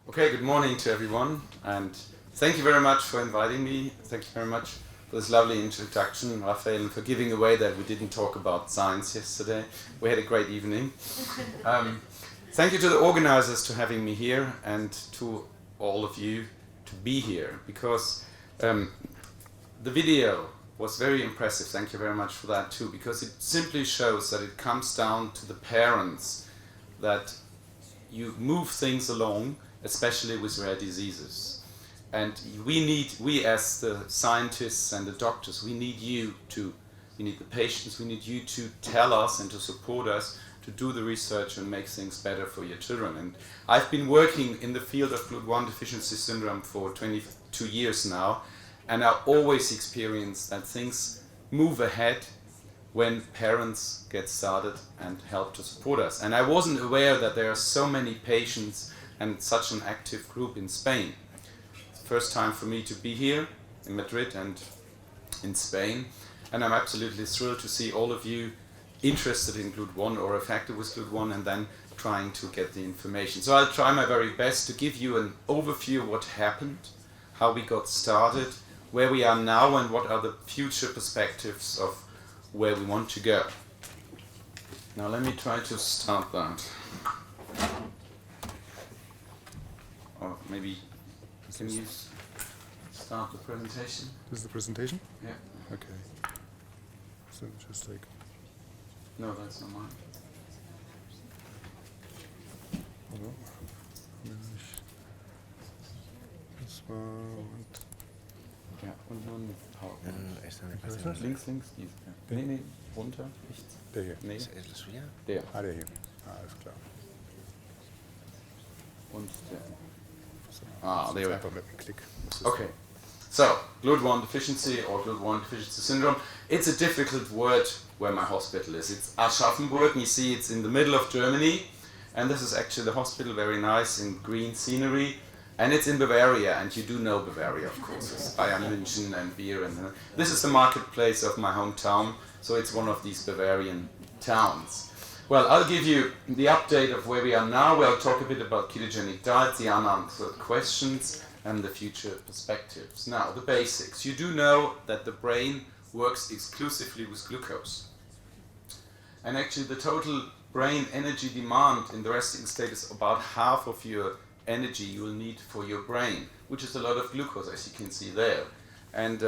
Okay, good morning to everyone, and thank you very much for inviting me. Thank you very much for this lovely introduction, Raphael, and for giving away that we didn't talk about science yesterday. We had a great evening. Thank you to the organizers for having me here, and to all of you to be here, because the video was very impressive. Thank you very much for that too, because it simply shows that it comes down to the parents, that you move things along, especially with rare diseases. And we as the scientists and the doctors, we need the patients, we need you to tell us and to support us to do the research and make things better for your children. And I've been working in the field of GLUT1 deficiency syndrome for 22 years now, and I always experience that things move ahead when parents get started and help to support us. And I wasn't aware that there are so many patients and such an active group in Spain. It's the first time for me to be here in Madrid and in Spain, and I'm absolutely thrilled to see all of you interested in GLUT1 or affected with GLUT1 and then trying to get the information. So I'll try my very best to give you an overview of what happened, how we got started, where we are now, and what are the future perspectives of where we want to go. Now let me try to start that. Or maybe can you start the presentation? This is the presentation? Yeah. Okay. So just like... No, that's not mine. Hallo. Das war... Und Ja, und nun was? links, diese. Ja. Nee, runter, rechts. Der hier. Nee, ¿Es la suya? der. Ah, der hier. Ah, alles klar. Und der. So, there we einfach mit einem Klick. Okay. So, GLUT1 deficiency or GLUT1 deficiency syndrome. It's a difficult word where my hospital is. It's Aschaffenburg, and you see it's in the middle of Germany. And this is actually the hospital, very nice in green scenery. And it's in Bavaria, and you do know Bavaria, of course. It's Bayern München and beer. And this is the marketplace of my hometown, so it's one of these Bavarian towns. Well, I'll give you the update of where we are now. We'll talk a bit about ketogenic diet, the unanswered questions, and the future perspectives. Now, the basics. You do know that the brain works exclusively with glucose. And actually, the total brain energy demand in the resting state is about half of your energy you will need for your brain, which is a lot of glucose, as you can see there. And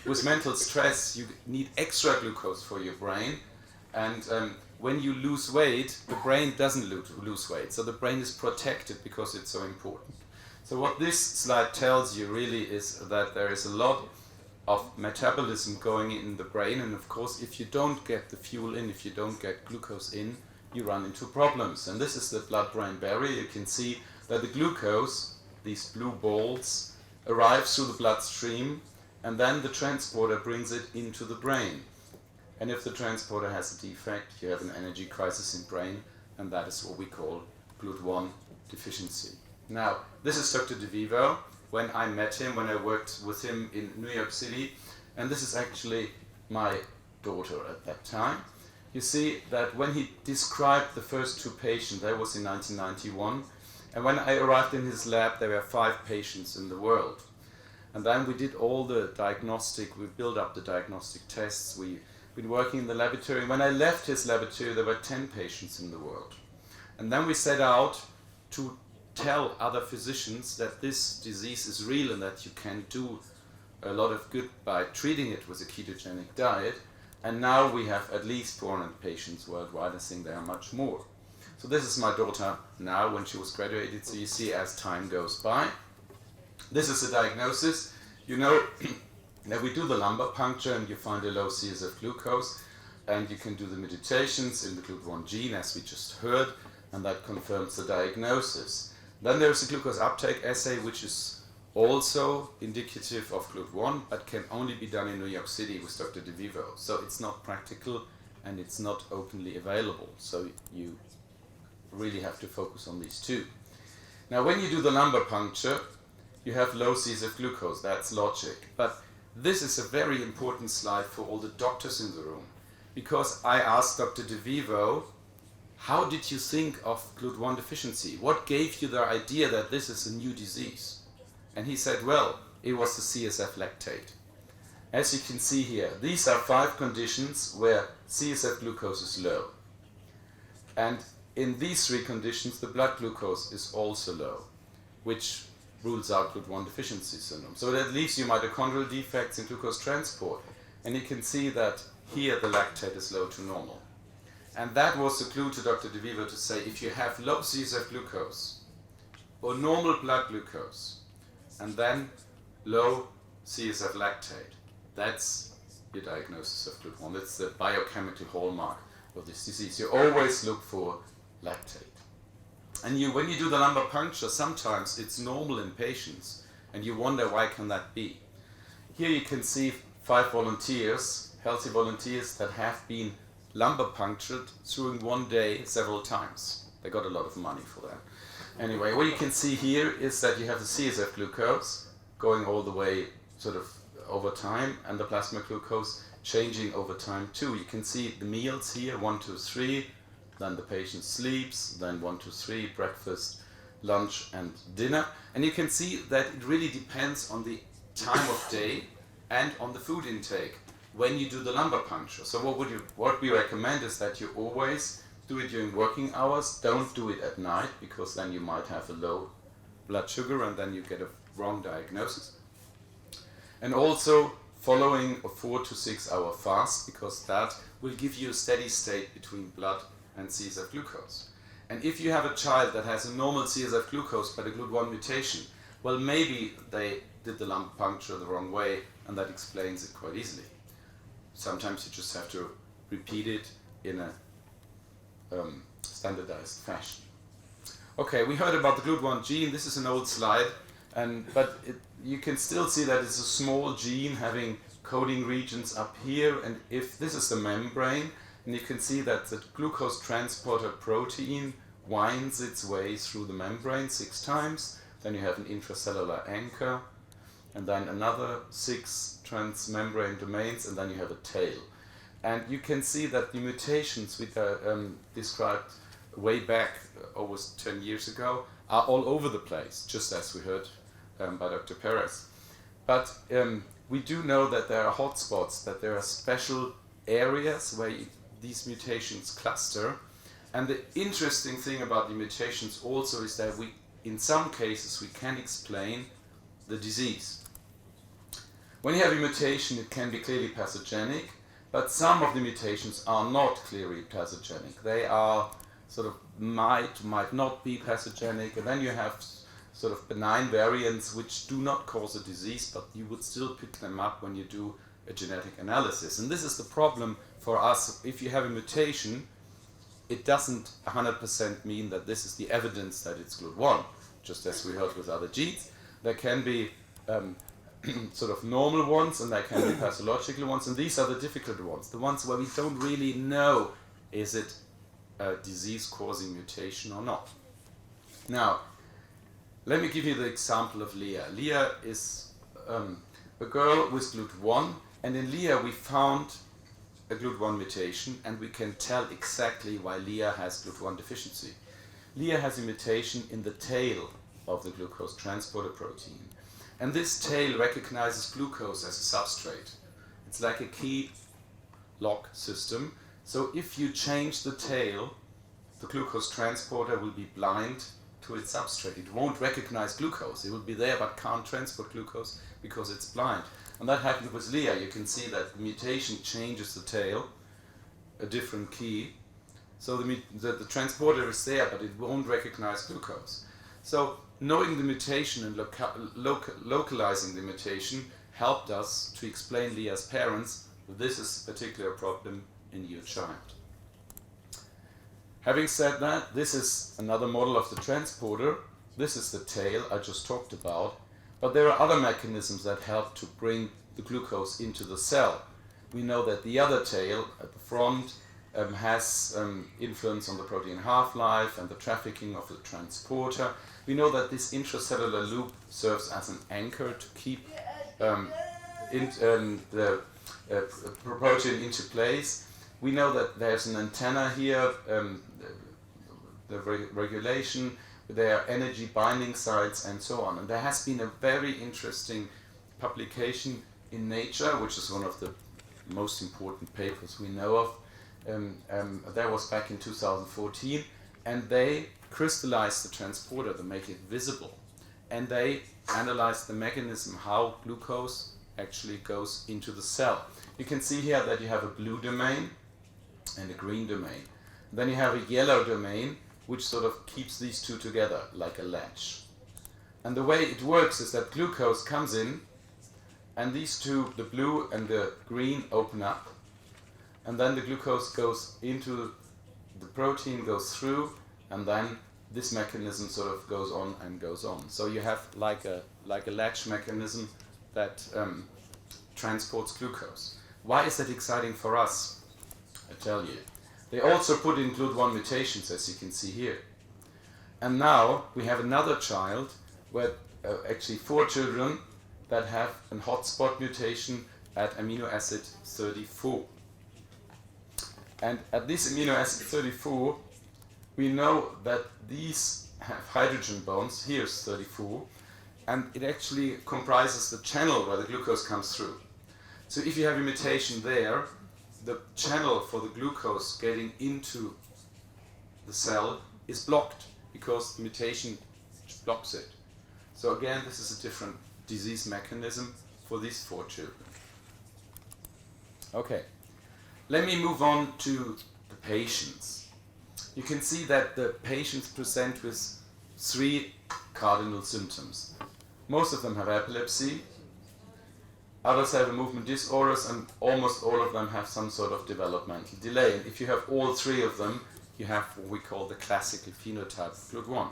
with mental stress, you need extra glucose for your brain. And when you lose weight, the brain doesn't lose weight. So the brain is protected because it's so important. So what this slide tells you really is that there is a lot of metabolism going in the brain. And of course, if you don't get the fuel in, if you don't get glucose in, you run into problems. And this is the blood-brain barrier. You can see that the glucose, these blue balls, arrives through the bloodstream, and then the transporter brings it into the brain. And if the transporter has a defect, you have an energy crisis in brain, and that is what we call GLUT1 deficiency. Now, this is Dr. De Vivo, when I met him, when I worked with him in New York City, and this is actually my daughter at that time. You see that when he described the first two patients, that was in 1991, and when I arrived in his lab, there were 5 patients in the world. And then we did all the diagnostic, we built up the diagnostic tests, we've been working in the laboratory. When I left his laboratory, there were 10 patients in the world. And then we set out to tell other physicians that this disease is real and that you can do a lot of good by treating it with a ketogenic diet. And now we have at least 400 patients worldwide. I think there are much more. So this is my daughter now when she was graduated. So you see as time goes by. This is the diagnosis. You know that we do the lumbar puncture and you find a low CSF glucose. And you can do the mutations in the GLUT1 gene, as we just heard, and that confirms the diagnosis. Then there's a glucose uptake assay, which is also indicative of GLUT1, but can only be done in New York City with Dr. De Vivo. So it's not practical and it's not openly available. So you really have to focus on these two. Now, when you do the lumbar puncture, you have low CSF glucose. That's logic. But this is a very important slide for all the doctors in the room, because I asked Dr. De Vivo, how did you think of GLUT1 deficiency? What gave you the idea that this is a new disease? And he said, well, it was the CSF lactate. As you can see here, these are 5 conditions where CSF glucose is low. And in these 3 conditions, the blood glucose is also low, which rules out GLUT1 deficiency syndrome. So that leaves you mitochondrial defects in glucose transport. And you can see that here the lactate is low to normal. And that was the clue to Dr. De Vivo to say, if you have low CSF glucose or normal blood glucose and then low CSF lactate, that's your diagnosis of GLUT1. That's the biochemical hallmark of this disease. You always look for lactate. And when you do the lumbar puncture, sometimes it's normal in patients, and you wonder why can that be. Here you can see 5 volunteers, healthy volunteers that have been lumbar punctured during one day several times. They got a lot of money for that. Anyway, what you can see here is that you have the CSF glucose going all the way sort of over time, and the plasma glucose changing over time too. You can see the meals here, 1, 2, 3, then the patient sleeps, then 1, 2, 3, breakfast, lunch and dinner. And you can see that it really depends on the time of day and on the food intake when you do the lumbar puncture. So what we recommend is that you always do it during working hours. Don't do it at night, because then you might have a low blood sugar and then you get a wrong diagnosis. And also following a 4 to 6 hour fast, because that will give you a steady state between blood and CSF glucose. And if you have a child that has a normal CSF glucose but a GLUT1 mutation, well, maybe they did the lumbar puncture the wrong way, and that explains it quite easily. Sometimes you just have to repeat it in a standardized fashion. Okay, we heard about the GLUT1 gene. This is an old slide, but you can still see that it's a small gene having coding regions up here, and if this is the membrane, and you can see that the glucose transporter protein winds its way through the membrane 6 times, then you have an intracellular anchor, and then another 6 transmembrane domains, and then you have a tail. And you can see that the mutations we described way back almost 10 years ago are all over the place, just as we heard by Dr. Perez. But we do know that there are hotspots, that there are special areas where these mutations cluster. And the interesting thing about the mutations also is that in some cases, we can explain the disease. When you have a mutation, it can be clearly pathogenic, but some of the mutations are not clearly pathogenic. They are sort of might not be pathogenic, and then you have sort of benign variants which do not cause a disease, but you would still pick them up when you do a genetic analysis. And this is the problem for us. If you have a mutation, it doesn't 100% mean that this is the evidence that it's GLUT1, just as we heard with other genes. There can be sort of normal ones, and there can be pathological ones, and these are the difficult ones, the ones where we don't really know, is it a disease-causing mutation or not. Now, let me give you the example of Leah. Leah is a girl with GLUT1, and in Leah we found a GLUT1 mutation, and we can tell exactly why Leah has GLUT1 deficiency. Leah has a mutation in the tail of the glucose transporter protein. And this tail recognizes glucose as a substrate. It's like a key lock system. So if you change the tail, the glucose transporter will be blind to its substrate. It won't recognize glucose. It will be there but can't transport glucose because it's blind. And that happened with Leah. You can see that the mutation changes the tail, a different key. So the transporter is there, but it won't recognize glucose. So knowing the mutation and localizing the mutation helped us to explain Leah's parents that this is a particular problem in your child. Having said that, this is another model of the transporter. This is the tail I just talked about. But there are other mechanisms that help to bring the glucose into the cell. We know that the other tail at the front has influence on the protein half-life and the trafficking of the transporter. We know that this intracellular loop serves as an anchor to keep the protein into place. We know that there's an antenna here the regulation, their energy binding sites, and so on. And there has been a very interesting publication in Nature, which is one of the most important papers we know of. That was back in 2014, and they crystallized the transporter to make it visible. And they analyzed the mechanism how glucose actually goes into the cell. You can see here that you have a blue domain and a green domain. Then you have a yellow domain, which sort of keeps these two together like a latch. And the way it works is that glucose comes in, and these two, the blue and the green, open up, and then the glucose goes into the protein, goes through, and then this mechanism sort of goes on and goes on. So you have like a latch mechanism that transports glucose. Why is that exciting for us? I tell you. They also put in GLUT1 mutations, as you can see here. And now we have another child, where actually 4 children that have a hotspot mutation at amino acid 34. And at this amino acid 34, we know that these have hydrogen bonds. Here's 34, and it actually comprises the channel where the glucose comes through. So if you have a mutation there, the channel for the glucose getting into the cell is blocked because the mutation blocks it. So again, this is a different disease mechanism for these 4 children. Okay, let me move on to the patients. You can see that the patients present with 3 cardinal symptoms. Most of them have epilepsy, others have movement disorders, and almost all of them have some sort of developmental delay. And if you have all 3 of them, you have what we call the classical phenotype of GLUT1.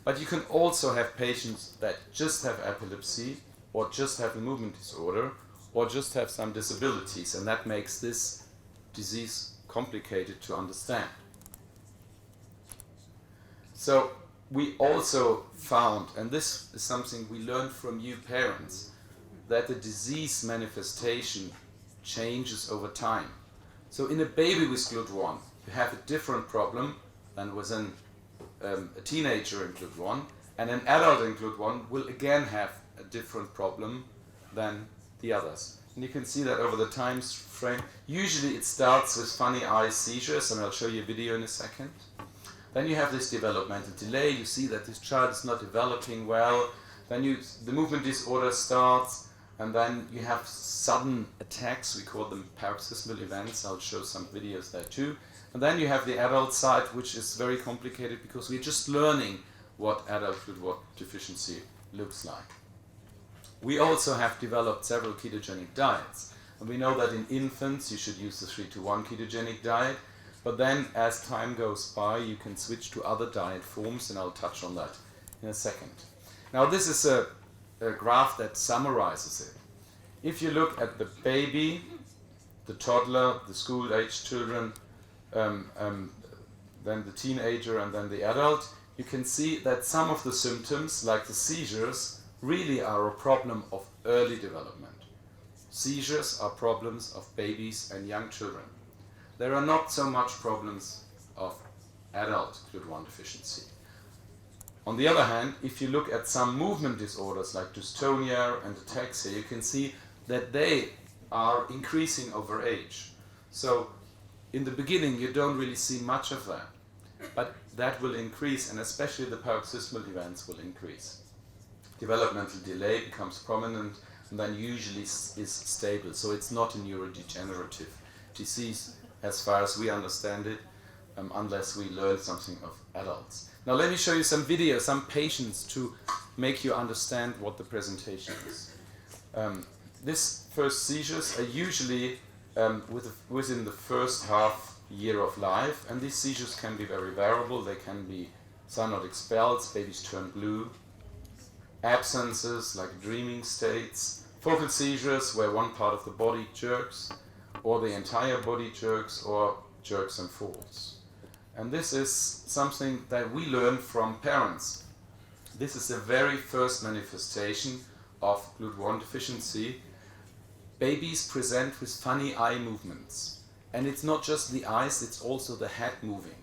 But you can also have patients that just have epilepsy, or just have a movement disorder, or just have some disabilities, and that makes this disease complicated to understand. So we also found, and this is something we learned from you parents, that the disease manifestation changes over time. So in a baby with GLUT1, you have a different problem than with a teenager in GLUT1, and an adult in GLUT1 will again have a different problem than the others. And you can see that over the time frame. Usually it starts with funny eye seizures, and I'll show you a video in a second. Then you have this developmental delay. You see that this child is not developing well. Then the movement disorder starts, and then you have sudden attacks. We call them paroxysmal events. I'll show some videos there too. And then you have the adult side, which is very complicated because we're just learning what adult GLUT1 deficiency looks like. We also have developed several ketogenic diets. And we know that in infants you should use the 3-to-1 ketogenic diet. But then as time goes by, you can switch to other diet forms, and I'll touch on that in a second. Now this is a graph that summarizes it. If you look at the baby, the toddler, the school-aged children, then the teenager, and then the adult, you can see that some of the symptoms, like the seizures, really are a problem of early development. Seizures are problems of babies and young children. There are not so much problems of adult GLUT1 deficiency. On the other hand, if you look at some movement disorders like dystonia and ataxia, you can see that they are increasing over age. So in the beginning you don't really see much of that, but that will increase, and especially the paroxysmal events will increase. Developmental delay becomes prominent and then usually is stable, so it's not a neurodegenerative disease as far as we understand it, unless we learn something of adults. Now let me show you some videos, some patients, to make you understand what the presentation is. These first seizures are usually within the first half year of life, and these seizures can be very variable. They can be cyanotic spells, babies turn blue, absences like dreaming states, focal seizures where one part of the body jerks, or the entire body jerks, or jerks and falls. And this is something that we learn from parents. This is the very first manifestation of GLUT1 deficiency. Babies present with funny eye movements. And it's not just the eyes, it's also the head moving.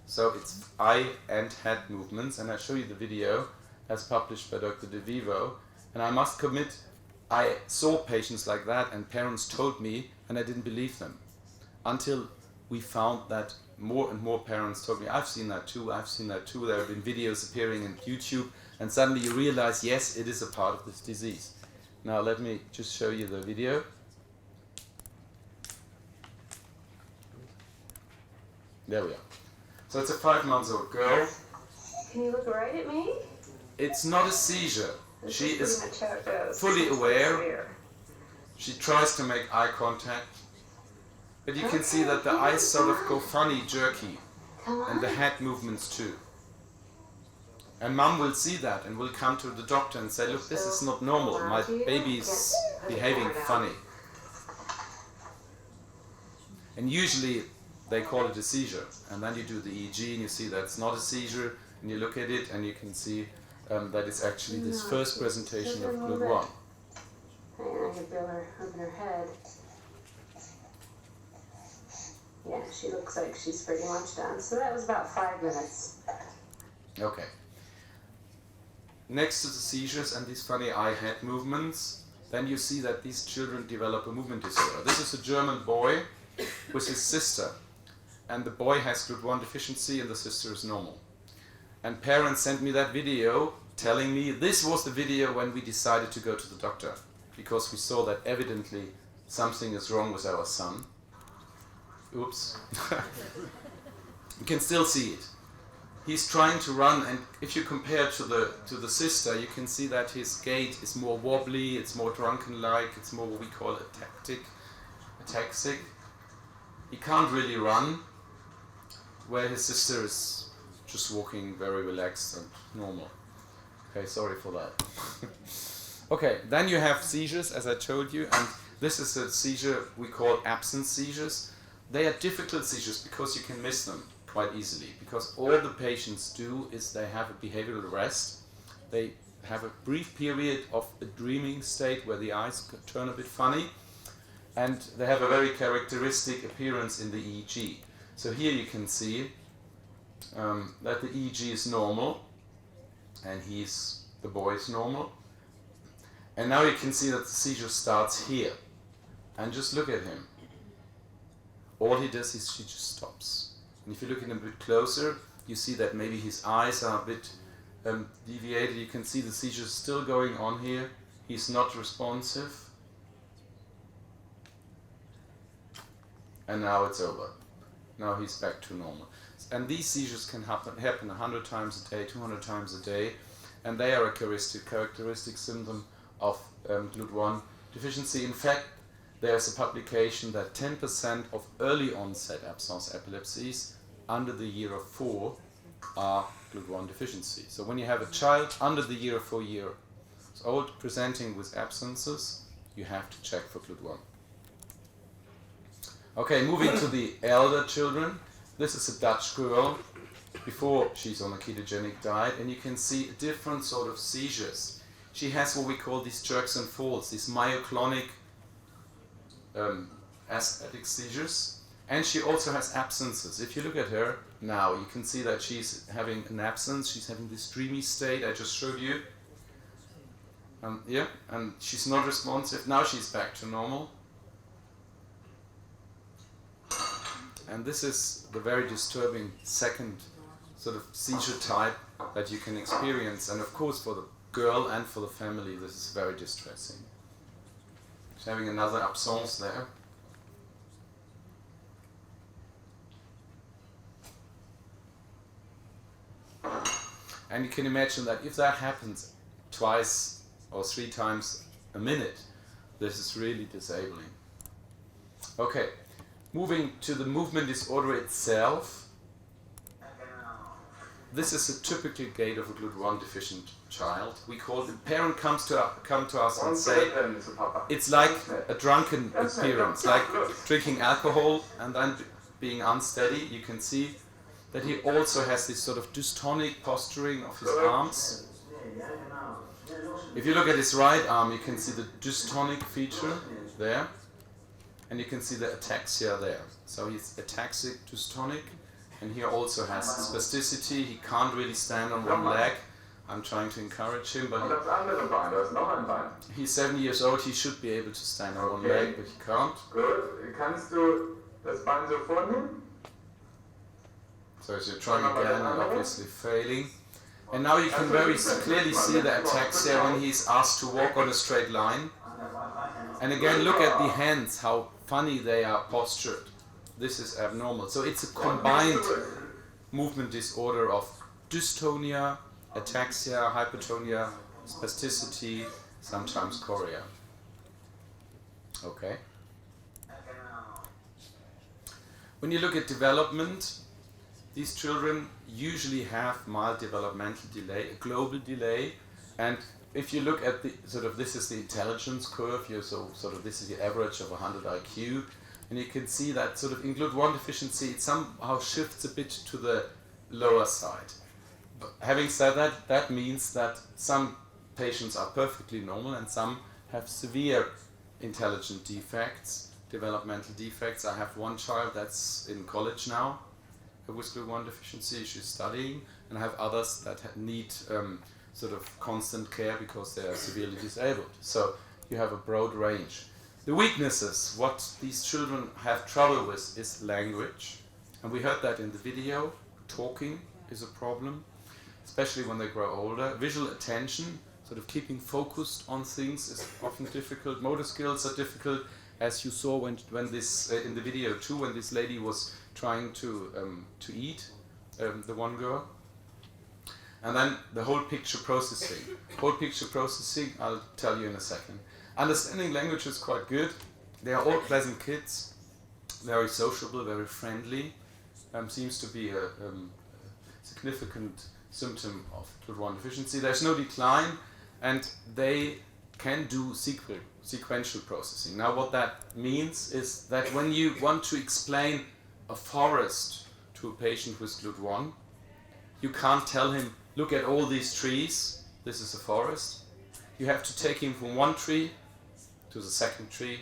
So it's eye and head movements, and I show you the video as published by Dr. De Vivo. And I must commit, I saw patients like that, and parents told me, and I didn't believe them. Until we found that more and more parents told me, I've seen that too, I've seen that too. There have been videos appearing in YouTube, and suddenly you realize, yes, it is a part of this disease. Now let me just show you the video. There we are. So it's a 5-month-old girl. Can you look right at me? It's not a seizure. This She is pretty much how it goes. fully It's aware. severe. She tries to make eye contact, but you can see that the eyes sort of go funny, jerky, Come and the on. head movements too. And mom will see that and will come to the doctor and say, look, this is not normal. My baby is behaving funny. And usually they call it a seizure. And then you do the EEG and you see that it's not a seizure, and you look at it and you can see that it's actually this No, first she's presentation of a little Glut bit. 1. Hang on, I can feel her open her head. Yeah, she looks like she's pretty much done. So that was about 5 minutes. Okay. Next to the seizures and these funny eye-head movements, then you see that these children develop a movement disorder. This is a German boy with his sister, and the boy has Glut 1 deficiency and the sister is normal. And parents sent me that video telling me this was the video when we decided to go to the doctor, because we saw that evidently something is wrong with our son. Oops. You can still see it. He's trying to run, and if you compare to the sister, you can see that his gait is more wobbly, it's more drunken-like, it's more what we call ataxic. He can't really run, where his sister is just walking very relaxed and normal. Okay, sorry for that. Okay, then you have seizures, as I told you, and this is a seizure we call absence seizures. They are difficult seizures because you can miss them quite easily, because all the patients do is they have a behavioral arrest. They have a brief period of a dreaming state where the eyes turn a bit funny, and they have a very characteristic appearance in the EEG. So here you can see that the EEG is normal, and the boy is normal. And now you can see that the seizure starts here. And just look at him. All he does is he just stops. And if you look at him a bit closer, you see that maybe his eyes are a bit deviated. You can see the seizure is still going on here. He's not responsive. And now it's over. Now he's back to normal. And these seizures can happen 100 times a day, 200 times a day. And they are a characteristic symptom of Glut 1 deficiency. In fact, there's a publication that 10% of early onset absence epilepsies under the year of 4 are Glut 1 deficiency. So when you have a child under the year of 4 years old presenting with absences, you have to check for Glut 1. Okay, moving to the elder children. This is a Dutch girl before she's on a ketogenic diet, and you can see different sort of seizures. She has what we call these jerks and falls, these myoclonic aesthetic seizures, and she also has absences. If you look at her now, you can see that she's having an absence. She's having this dreamy state I just showed you. Yeah, and she's not responsive. Now she's back to normal. And this is the very disturbing second sort of seizure type that you can experience. And of course, for the girl and for the family, this is very distressing. She's having another absence there. And you can imagine that if that happens twice or 3 times a minute, this is really disabling. Okay, moving to the movement disorder itself. This is a typical gait of a Glut 1 deficient child. We call the parent come to us and say it's like a drunken appearance, like drinking alcohol and then being unsteady. You can see that he also has this sort of dystonic posturing of his arms. If you look at his right arm, you can see the dystonic feature there, and you can see the ataxia there. So he's ataxic, dystonic, and here also has spasticity. He can't really stand on one leg. I'm trying to encourage him, but he's 7 years old. He should be able to stand on one leg, but he can't. Gut. Kannst du das Bein so vornehmen? So as you're trying again, and obviously failing. And now you can very clearly see the ataxia when he's asked to walk on a straight line. And again, look at the hands, how funny they are postured. This is abnormal. So it's a combined movement disorder of dystonia, ataxia, hypotonia, spasticity, sometimes chorea. Okay. When you look at development, these children usually have mild developmental delay, a global delay, and if you look at the this is the intelligence curve, this is the average of 100 IQ, and you can see that in GLUT1 deficiency it somehow shifts a bit to the lower side. But having said that, that means that some patients are perfectly normal and some have severe intelligent defects, developmental defects. I have one child that's in college now with GLUT1 deficiency, she's studying, and I have others that need constant care because they are severely disabled. So you have a broad range. The weaknesses, what these children have trouble with is language, and we heard that in the video. Talking is a problem, especially when they grow older. Visual attention, keeping focused on things, is often difficult. Motor skills are difficult, as you saw when this in the video too, when this lady was trying to eat, the one girl. And then the whole picture processing. Whole picture processing, I'll tell you in a second. Understanding language is quite good. They are all pleasant kids, very sociable, very friendly. Seems to be a significant symptom of GLUT1 deficiency. There's no decline, and they can do sequential processing. Now what that means is that when you want to explain a forest to a patient with GLUT1, you can't tell him, look at all these trees, this is a forest. You have to take him from one tree to the second tree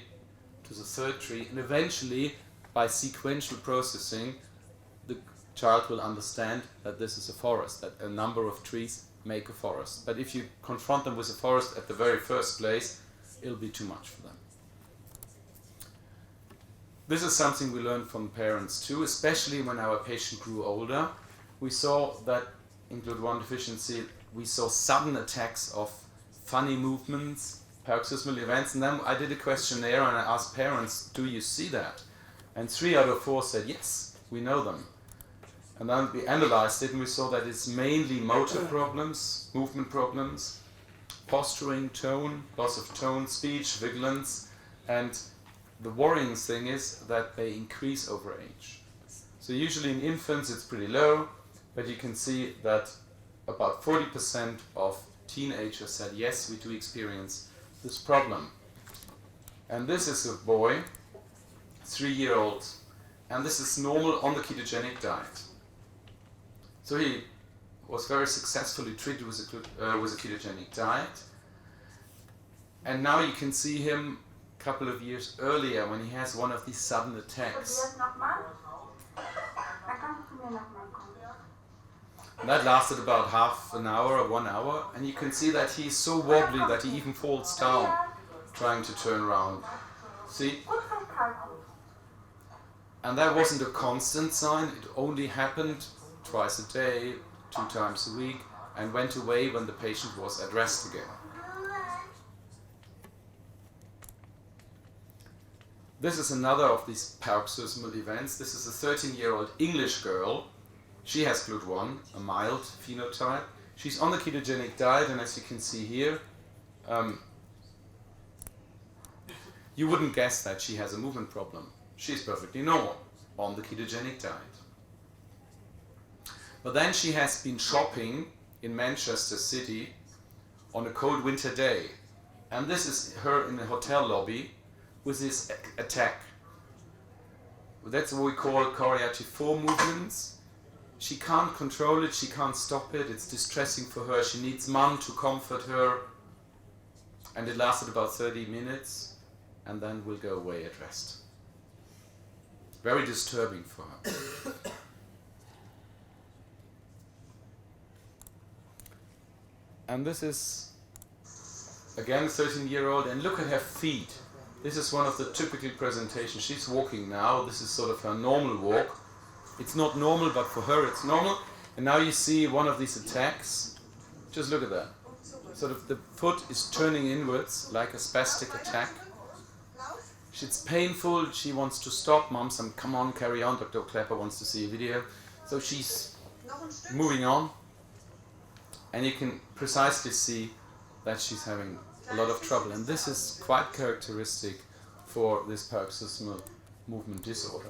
to the third tree, and eventually by sequential processing the child will understand that this is a forest, that a number of trees make a forest. But if you confront them with a forest at the very first place, it'll be too much for them. This is something we learned from parents too, especially when our patient grew older. We saw that in GLUT1 deficiency, we saw sudden attacks of funny movements, paroxysmal events, and then I did a questionnaire and I asked parents, do you see that? And 3 out of 4 said, yes, we know them. And then we analyzed it and we saw that it's mainly motor problems, movement problems, posturing, tone, loss of tone, speech, vigilance, and the worrying thing is that they increase over age. So usually in infants it's pretty low, but you can see that about 40% of teenagers said, yes, we do experience this problem. And this is a boy, 3-year-old, and this is normal on the ketogenic diet. So he was very successfully treated with a ketogenic diet. And now you can see him a couple of years earlier when he has one of these sudden attacks. And that lasted about half an hour or 1 hour, and you can see that he's so wobbly that he even falls down trying to turn around. See? And that wasn't a constant sign, it only happened twice a day, 2 times a week, and went away when the patient was at rest again. This is another of these paroxysmal events. This is a 13-year-old English girl. She has GLUT1, a mild phenotype. She's on the ketogenic diet, and as you can see here, you wouldn't guess that she has a movement problem. She's perfectly normal on the ketogenic diet. But then she has been shopping in Manchester City on a cold winter day. And this is her in the hotel lobby with this attack. That's what we call choreography 4 movements. She can't control it, she can't stop it, it's distressing for her, she needs mom to comfort her. And it lasted about 30 minutes and then will go away at rest. Very disturbing for her. And this is, again, 13-year-old, and look at her feet. This is one of the typical presentations. She's walking now. This is sort of her normal walk. It's not normal, but for her it's normal. And now you see one of these attacks. Just look at that. Sort of the foot is turning inwards like a spastic attack. It's painful. She wants to stop. Mom, come on, carry on. Dr. Klepper wants to see a video. So she's moving on. And you can precisely see that she's having a lot of trouble. And this is quite characteristic for this paroxysmal movement disorder.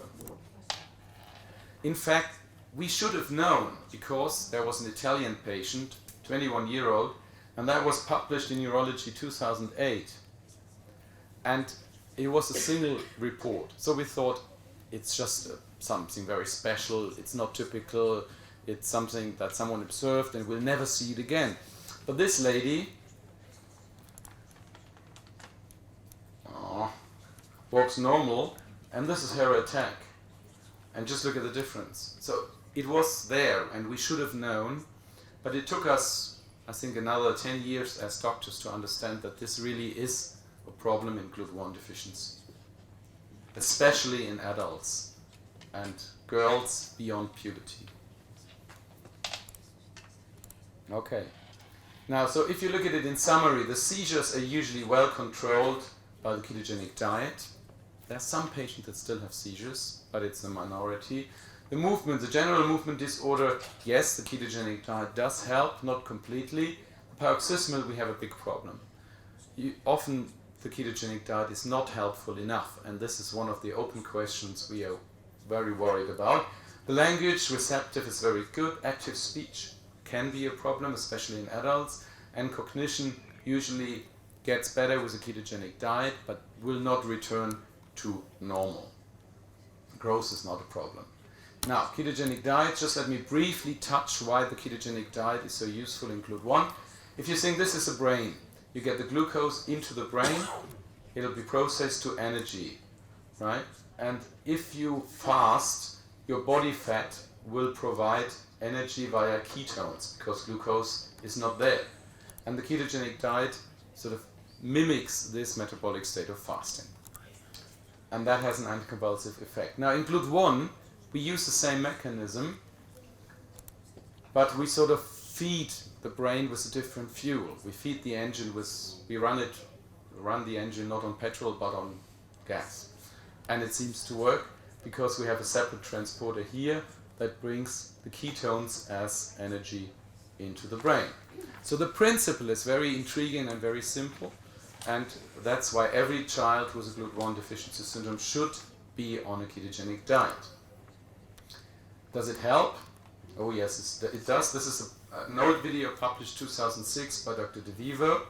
In fact, we should have known, because there was an Italian patient, 21-year-old, and that was published in Neurology 2008. And it was a single report. So we thought it's just something very special, it's not typical, it's something that someone observed and we'll never see it again. But this lady walks normal, and this is her attack. And just look at the difference. So it was there, and we should have known, but it took us, I think, another 10 years as doctors to understand that this really is a problem in GLUT1 deficiency, especially in adults and girls beyond puberty. Okay. Now, so if you look at it in summary, the seizures are usually well controlled by the ketogenic diet. There are some patients that still have seizures, but it's a minority. The movement, the general movement disorder, yes, the ketogenic diet does help, not completely. Paroxysmal, we have a big problem. Often the ketogenic diet is not helpful enough, and this is one of the open questions we are very worried about. The language receptive is very good. Active speech can be a problem, especially in adults, and cognition usually gets better with a ketogenic diet, but will not return to normal. Growth is not a problem. Now, ketogenic diet, just let me briefly touch why the ketogenic diet is so useful in GLUT1. If you think this is a brain, you get the glucose into the brain, it'll be processed to energy, right? And if you fast, your body fat will provide energy via ketones, because glucose is not there. And the ketogenic diet sort of mimics this metabolic state of fasting. And that has an anticonvulsive effect. Now, in GLUT1, we use the same mechanism, but we sort of feed the brain with a different fuel. We feed the engine with, we run the engine not on petrol, but on gas. And it seems to work because we have a separate transporter here that brings the ketones as energy into the brain. So the principle is very intriguing and very simple. And that's why every child with a GLUT1 deficiency syndrome should be on a ketogenic diet. Does it help? Oh yes, it does. This is an old video published 2006 by Dr. De Vivo.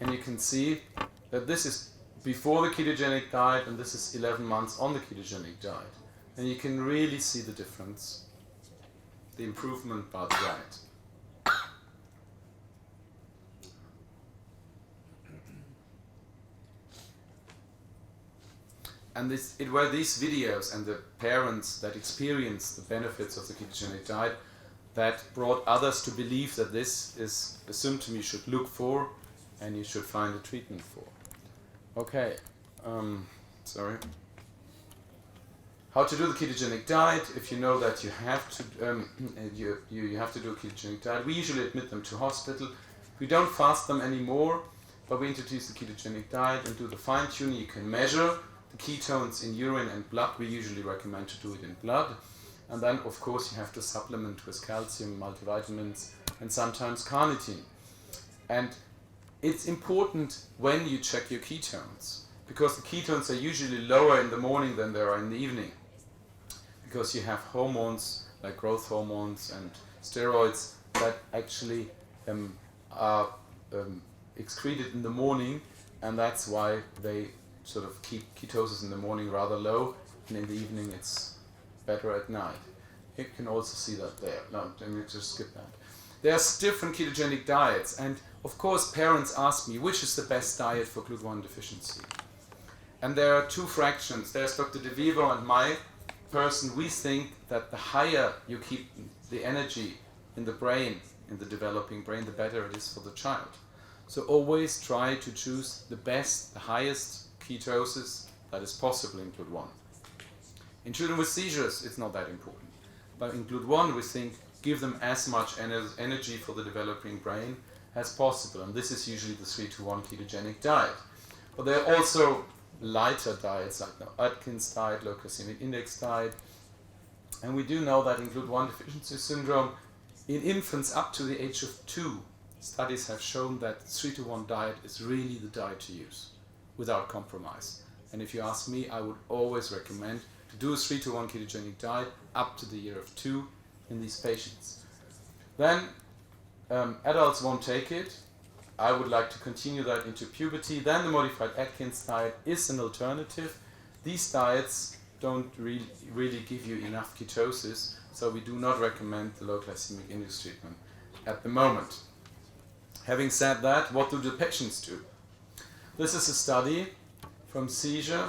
And you can see that this is before the ketogenic diet, and this is 11 months on the ketogenic diet. And you can really see the difference, the improvement by the diet. And it were these videos and the parents that experienced the benefits of the ketogenic diet that brought others to believe that this is a symptom you should look for and you should find a treatment for. Okay, sorry. How to do the ketogenic diet? If you know that you have to, you have to do a ketogenic diet, we usually admit them to hospital. We don't fast them anymore, but we introduce the ketogenic diet and do the fine-tuning. You can measure the ketones in urine and blood. We usually recommend to do it in blood. And then, of course, you have to supplement with calcium, multivitamins, and sometimes carnitine. And it's important when you check your ketones, because the ketones are usually lower in the morning than they are in the evening. Because you have hormones, like growth hormones and steroids, that actually are excreted in the morning, and that's why they sort of keep ketosis in the morning rather low, and in the evening it's better at night. You can also see that there. No, let me just skip that. There's different ketogenic diets, and of course parents ask me, which is the best diet for GLUT1 deficiency? And there are two fractions. There's Dr. De Vivo and my person. We think that the higher you keep the energy in the brain in the developing brain, the better it is for the child. So always try to choose the best, the highest ketosis that is possible in GLUT1. In children with seizures, it's not that important. But in GLUT1, we think give them as much energy for the developing brain as possible. And this is usually the 3-to-1 ketogenic diet. But there are also lighter diets like the Atkins diet, low glycemic index diet. And we do know that in GLUT1 deficiency syndrome, in infants up to the age of 2, studies have shown that 3-to-1 diet is really the diet to use, without compromise. And if you ask me, I would always recommend to do a 3-to-1 ketogenic diet up to the year of 2 in these patients. Then adults won't take it. I would like to continue that into puberty. Then the modified Atkins diet is an alternative. These diets don't really give you enough ketosis, so we do not recommend the low glycemic index treatment at the moment. Having said that, what do the patients do? This is a study from seizure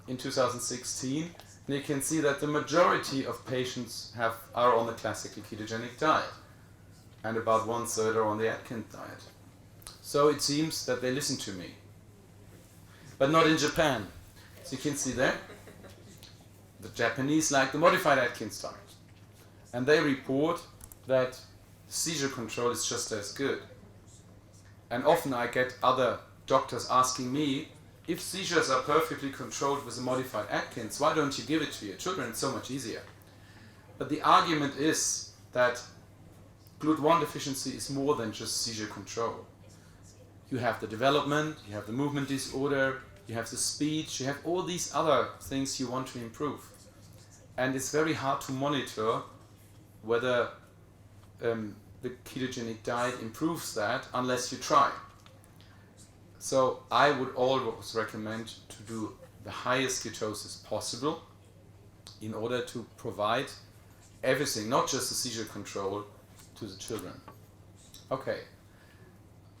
in 2016, and you can see that the majority of patients are on the classical ketogenic diet, and about 1/3 are on the Atkins diet. So it seems that they listen to me. But not in Japan. So you can see there, the Japanese like the modified Atkins diet. And they report that seizure control is just as good. And often I get other doctors asking me, if seizures are perfectly controlled with a modified Atkins, why don't you give it to your children? It's so much easier. But the argument is that GLUT1 deficiency is more than just seizure control. You have the development, you have the movement disorder, you have the speech, you have all these other things you want to improve. And it's very hard to monitor whether the ketogenic diet improves that unless you try. So I would always recommend to do the highest ketosis possible in order to provide everything, not just the seizure control, to the children. Okay.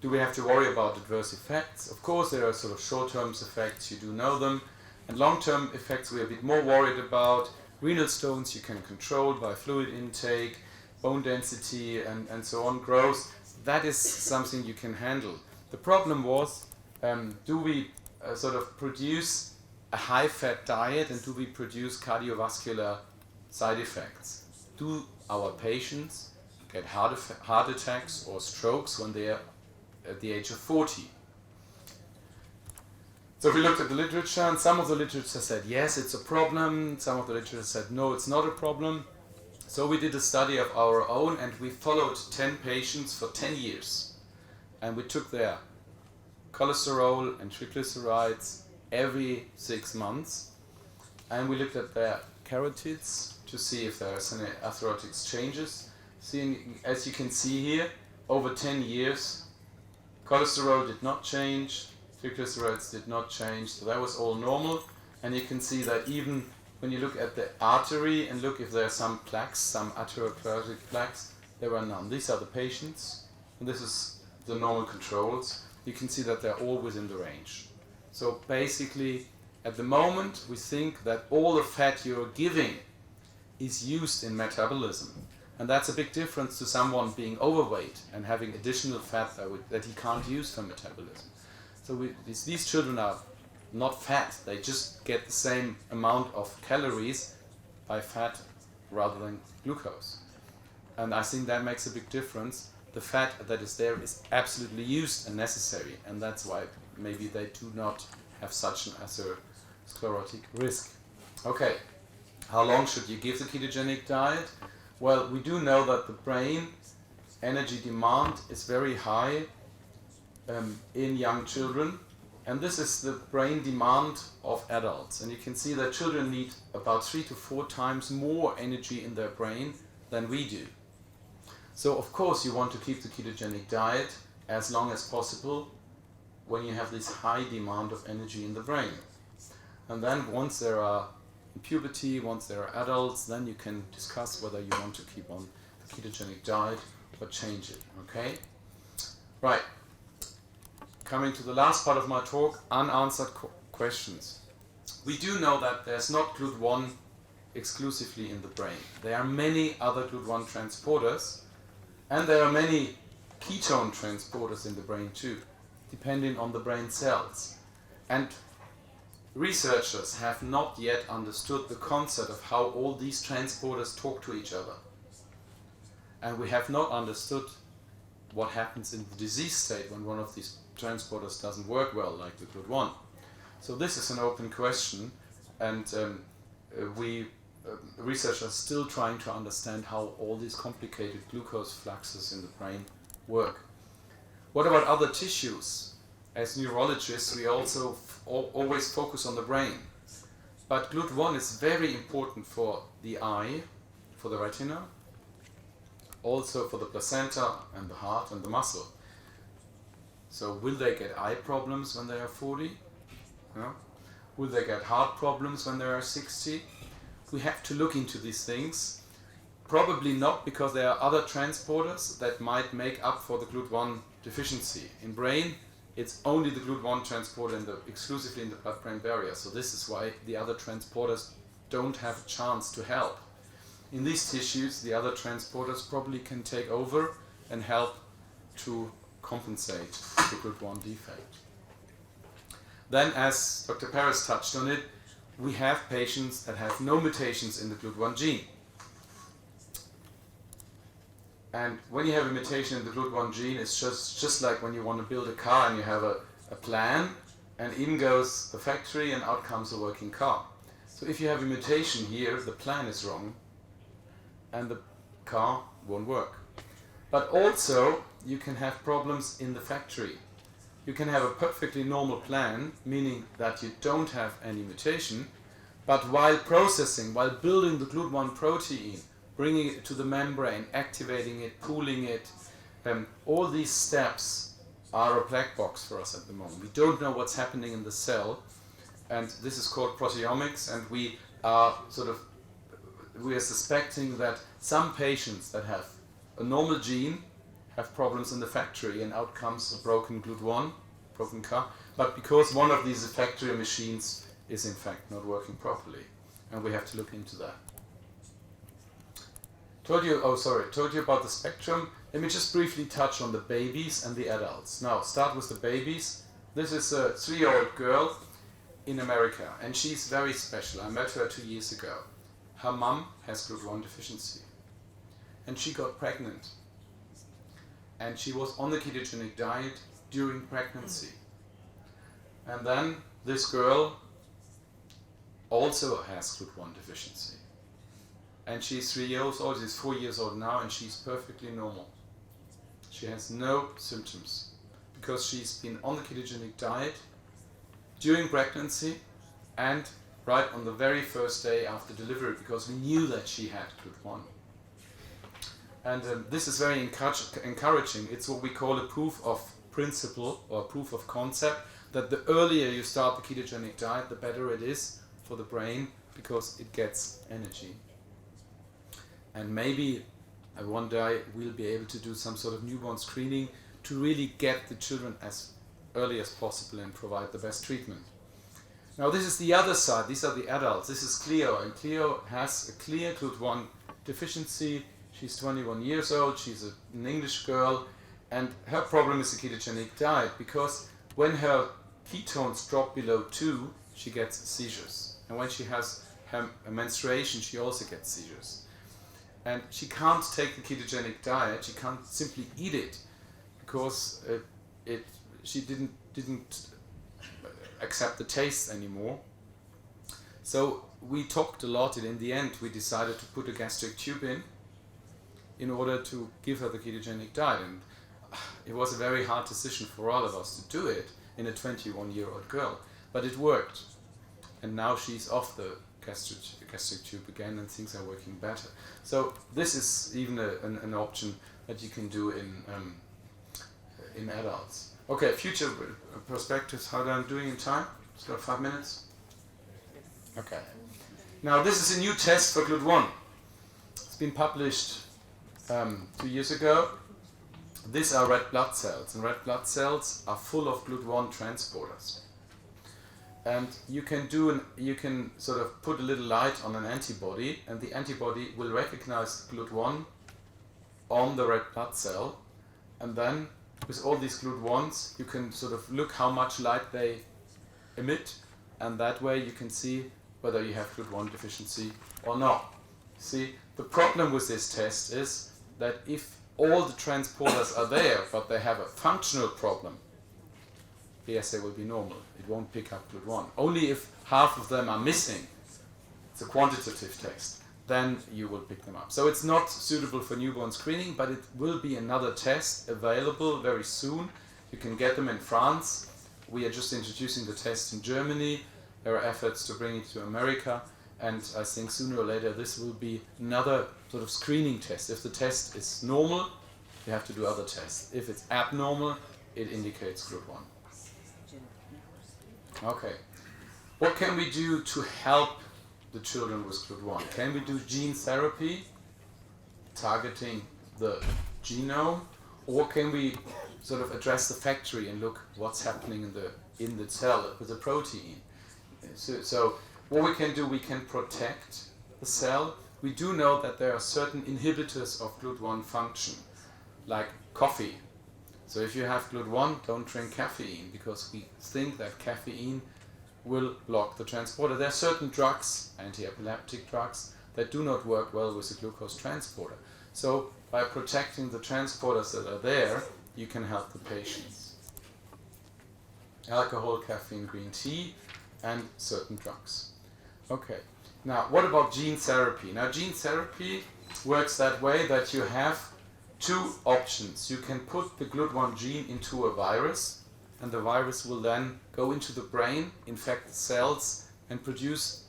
Do we have to worry about adverse effects? Of course, there are sort of short-term effects, you do know them. And long-term effects we're a bit more worried about. Renal stones you can control by fluid intake, bone density and so on, growth. That is something you can handle. The problem was, do we sort of produce a high-fat diet and do we produce cardiovascular side effects? Do our patients get heart attacks or strokes when they are at the age of 40? So we looked at the literature, and some of the literature said yes, it's a problem. Some of the literature said no, it's not a problem. So we did a study of our own, and we followed 10 patients for 10 years. And we took their cholesterol and triglycerides every 6 months. And we looked at their carotids to see if there are any atherosclerotic changes. As you can see here, over 10 years, cholesterol did not change, triglycerides did not change, so that was all normal. And you can see that even when you look at the artery and look if there are some plaques, some atherosclerotic plaques, there are none. These are the patients, and this is the normal controls. You can see that they're all within the range. So basically, at the moment, we think that all the fat you're giving is used in metabolism. And that's a big difference to someone being overweight and having additional fat that he can't use for metabolism. So these children are not fat, they just get the same amount of calories by fat rather than glucose. And I think that makes a big difference. The fat that is there is absolutely used and necessary, and that's why maybe they do not have such an atherosclerotic risk. Okay, how long should you give the ketogenic diet? Well, we do know that the brain energy demand is very high in young children, and this is the brain demand of adults. And you can see that children need about 3 to 4 times more energy in their brain than we do. So of course you want to keep the ketogenic diet as long as possible when you have this high demand of energy in the brain. And then once there are in puberty, once they are adults, then you can discuss whether you want to keep on the ketogenic diet or change it, okay? Right, coming to the last part of my talk, unanswered questions. We do know that there's not GLUT1 exclusively in the brain. There are many other GLUT1 transporters, And there are many ketone transporters in the brain too, depending on the brain cells. And researchers have not yet understood the concept of how all these transporters talk to each other. And we have not understood what happens in the disease state when one of these transporters doesn't work well, like the GLUT1. So this is an open question, and researchers are still trying to understand how all these complicated glucose fluxes in the brain work. What about other tissues? As neurologists, we also always focus on the brain. But GLUT1 is very important for the eye, for the retina, also for the placenta and the heart and the muscle. So will they get eye problems when they are 40? No? Will they get heart problems when they are 60? We have to look into these things. Probably not, because there are other transporters that might make up for the GLUT1 deficiency. In brain, it's only the GLUT1 transporter exclusively in the blood-brain barrier. So this is why the other transporters don't have a chance to help. In these tissues, the other transporters probably can take over and help to compensate the GLUT1 defect. Then, as Dr. Paris touched on it, we have patients that have no mutations in the GLUT1 gene. And when you have a mutation in the GLUT1 gene, it's just like when you want to build a car and you have a plan, and in goes the factory and out comes a working car. So if you have a mutation here, the plan is wrong and the car won't work. But also, you can have problems in the factory. You can have a perfectly normal plan, meaning that you don't have any mutation, but while processing, while building the GLUT1 protein, bringing it to the membrane, activating it, pooling it, all these steps are a black box for us at the moment. We don't know what's happening in the cell, and this is called proteomics, and we are suspecting that some patients that have a normal gene have problems in the factory, and out comes a broken GLUT1, broken car, but because one of these factory machines is in fact not working properly, and we have to look into that. Told you about the spectrum. Let me just briefly touch on the babies and the adults. Now, start with the babies. This is a 3-year-old girl in America, and she's very special. I met her 2 years ago. Her mum has GLUT1 deficiency, and she got pregnant. And she was on the ketogenic diet during pregnancy. And then this girl also has GLUT1 deficiency. And she's 3 years old, she's 4 years old now, and she's perfectly normal. She has no symptoms because she's been on the ketogenic diet during pregnancy and right on the very first day after delivery, because we knew that she had GLUT1. And this is very encouraging. It's what we call a proof of principle or proof of concept, that the earlier you start the ketogenic diet, the better it is for the brain, because it gets energy. And maybe one day we'll be able to do some sort of newborn screening to really get the children as early as possible and provide the best treatment. Now this is the other side, these are the adults. This is Cleo, and Cleo has a clear GLUT1 deficiency. She's 21 years old, she's an English girl, and her problem is the ketogenic diet, because when her ketones drop below 2, she gets seizures. And when she has her menstruation, she also gets seizures. And she can't take the ketogenic diet, she can't simply eat it, because she didn't accept the taste anymore. So we talked a lot, and in the end we decided to put a gastric tube in order to give her the ketogenic diet. And it was a very hard decision for all of us to do it in a 21-year-old girl, but it worked. And now she's off the gastric tube again, and things are working better. So this is even an option that you can do in adults. Okay, future perspectives, how I'm doing in time? It's got 5 minutes. Okay. Now this is a new test for GLUT1. It's been published 2 years ago. These are red blood cells, and red blood cells are full of GLUT1 transporters. And you can sort of put a little light on an antibody, and the antibody will recognize GLUT1 on the red blood cell, and then with all these GLUT1s you can sort of look how much light they emit, and that way you can see whether you have GLUT1 deficiency or not. See, the problem with this test is that if all the transporters are there but they have a functional problem, the assay will be normal. It won't pick up GLUT1. Only if half of them are missing, it's a quantitative test, then you will pick them up. So it's not suitable for newborn screening, but it will be another test available very soon. You can get them in France. We are just introducing the test in Germany. There are efforts to bring it to America, and I think sooner or later this will be another sort of screening test. If the test is normal, you have to do other tests. If it's abnormal, it indicates GLUT1. Okay. What can we do to help the children with GLUT1? Can we do gene therapy, targeting the genome, or can we sort of address the factory and look what's happening in the cell with the protein? So what we can do, we can protect the cell. We do know that there are certain inhibitors of GLUT1 function, like coffee. So if you have GLUT1, don't drink caffeine, because we think that caffeine will block the transporter. There are certain drugs, anti-epileptic drugs, that do not work well with the glucose transporter. So by protecting the transporters that are there, you can help the patients. Alcohol, caffeine, green tea, and certain drugs. Okay, now what about gene therapy? Now gene therapy works that way that you have two options. You can put the GLUT1 gene into a virus, and the virus will then go into the brain, infect the cells, and produce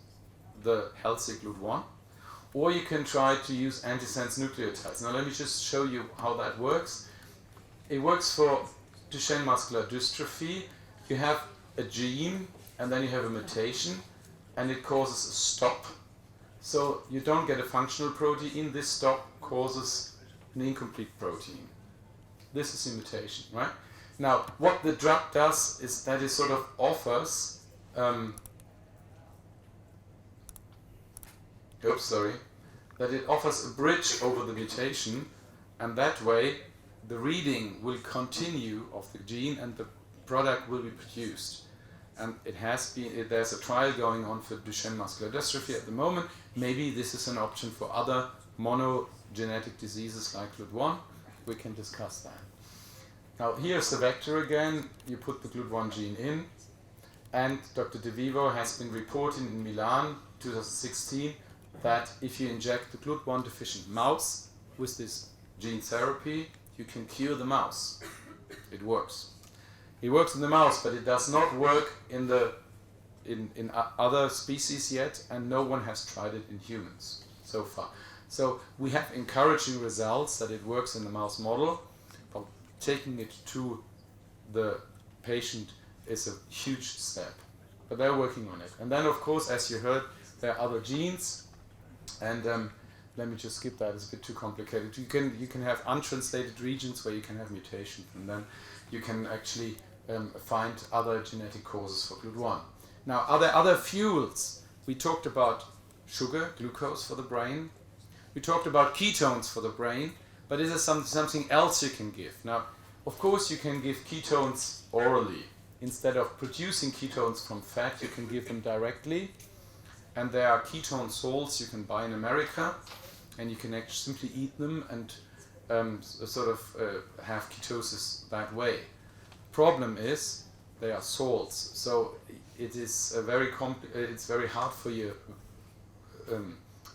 the healthy GLUT1. Or you can try to use antisense nucleotides. Now let me just show you how that works. It works for Duchenne muscular dystrophy. You have a gene, and then you have a mutation, and it causes a stop. So you don't get a functional protein. This stop causes an incomplete protein. This is a mutation, right? Now, what the drug does is that it sort of offers, that it offers a bridge over the mutation, and that way the reading will continue of the gene and the product will be produced. And it has been, there's a trial going on for Duchenne muscular dystrophy at the moment. Maybe this is an option for other monogenetic diseases like GLUT1. We can discuss that. Now here's the vector again. You put the GLUT1 gene in, and Dr. De Vivo has been reporting in Milan 2016 that if you inject the GLUT1 deficient mouse with this gene therapy, you can cure the mouse. It works. It works in the mouse, but it does not work in other species yet, and no one has tried it in humans so far. So we have encouraging results that it works in the mouse model, but taking it to the patient is a huge step. But they're working on it. And then, of course, as you heard, there are other genes, and let me just skip that, it's a bit too complicated. You can have untranslated regions where you can have mutations, and then you can actually find other genetic causes for GLUT1. Now, are there other fuels? We talked about sugar, glucose for the brain. We talked about ketones for the brain, but is there something else you can give? Now, of course, you can give ketones orally. Instead of producing ketones from fat, you can give them directly. And there are ketone salts you can buy in America, and you can actually simply eat them and have ketosis that way. Problem is, they are salts, so it is it's very hard for your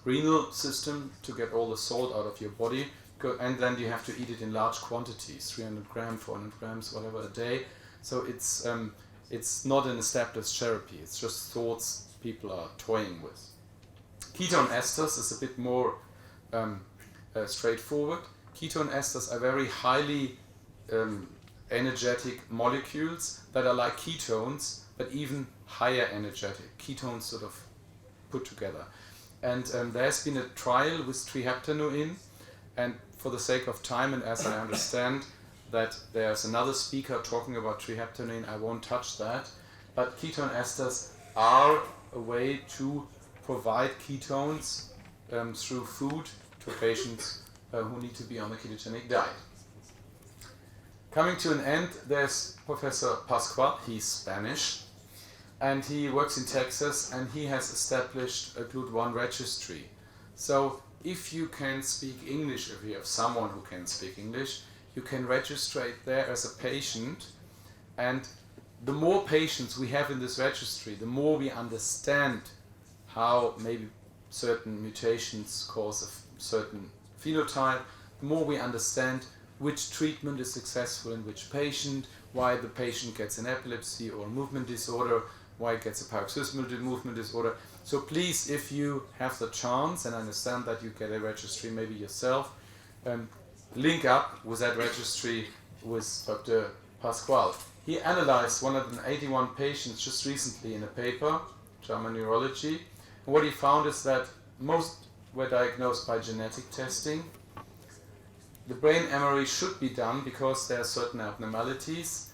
renal system to get all the salt out of your body, and then you have to eat it in large quantities, 300 grams, 400 grams, whatever a day. So it's not an established therapy. It's just thoughts people are toying with. Ketone esters is a bit more straightforward. Ketone esters are very highly energetic molecules that are like ketones, but even higher energetic. Ketones sort of put together. And there's been a trial with triheptanoin, and for the sake of time, and as I understand that there's another speaker talking about triheptanoin, I won't touch that. But ketone esters are a way to provide ketones through food to patients who need to be on the ketogenic diet. Coming to an end, there's Professor Pascual. He's Spanish, and he works in Texas, and he has established a GLUT1 registry. So if you can speak English, if you have someone who can speak English, you can register it there as a patient, and the more patients we have in this registry, the more we understand how maybe certain mutations cause a certain phenotype, the more we understand which treatment is successful in which patient, why the patient gets an epilepsy or movement disorder, why it gets a paroxysmal movement disorder. So please, if you have the chance, and I understand that you get a registry maybe yourself, link up with that registry with Dr. Pascual. He analyzed 181 patients just recently in a paper, JAMA Neurology. And what he found is that most were diagnosed by genetic testing. The brain MRI should be done because there are certain abnormalities.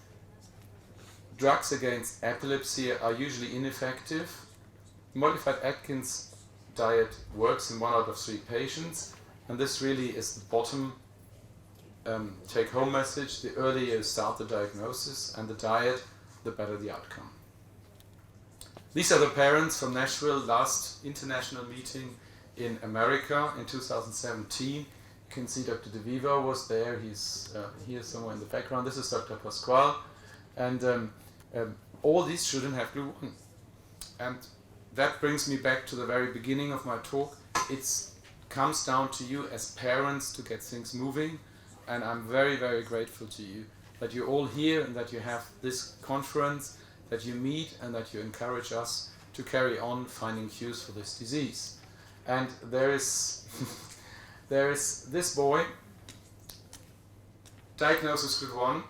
Drugs against epilepsy are usually ineffective. Modified Atkins diet works in 1 out of 3 patients, and this really is the bottom take-home message. The earlier you start the diagnosis and the diet, the better the outcome. These are the parents from Nashville, last international meeting in America in 2017. You can see Dr. DeVivo was there. He's here somewhere in the background. This is Dr. Pascual. And all these children have GLUT1. And that brings me back to the very beginning of my talk. It comes down to you as parents to get things moving. And I'm very, very grateful to you that you're all here and that you have this conference, that you meet and that you encourage us to carry on finding cures for this disease. And there is this boy diagnosed with GLUT1,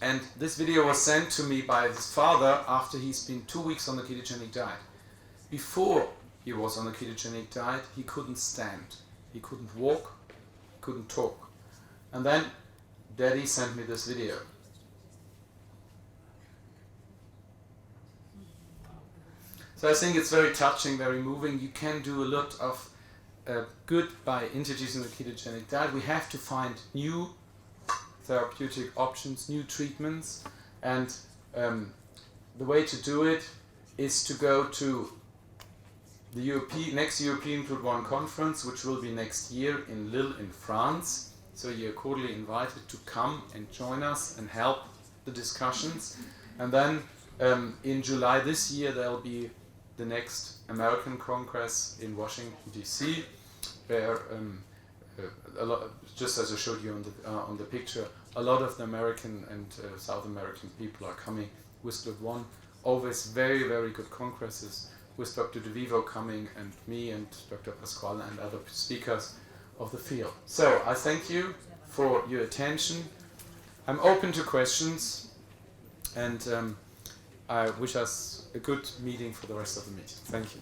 and this video was sent to me by his father after he's been 2 weeks on the ketogenic diet. Before he was on the ketogenic diet, he couldn't stand, he couldn't walk, couldn't talk. And then Daddy sent me this video. So I think it's very touching, very moving. You can do a lot of good by introducing the ketogenic diet. We have to find new therapeutic options, new treatments, and the way to do it is to go to the next European GLUT1 conference, which will be next year in Lille in France. So you're cordially invited to come and join us and help the discussions. And then in July this year there will be the next American Congress in Washington DC, where a lot, just as I showed you on the picture, a lot of the American and South American people are coming with GLUT1. Always very, very good congresses with Dr. DeVivo coming and me and Dr. Pascual and other speakers of the field. So I thank you for your attention. I'm open to questions, and I wish us a good meeting for the rest of the meeting. Thank you.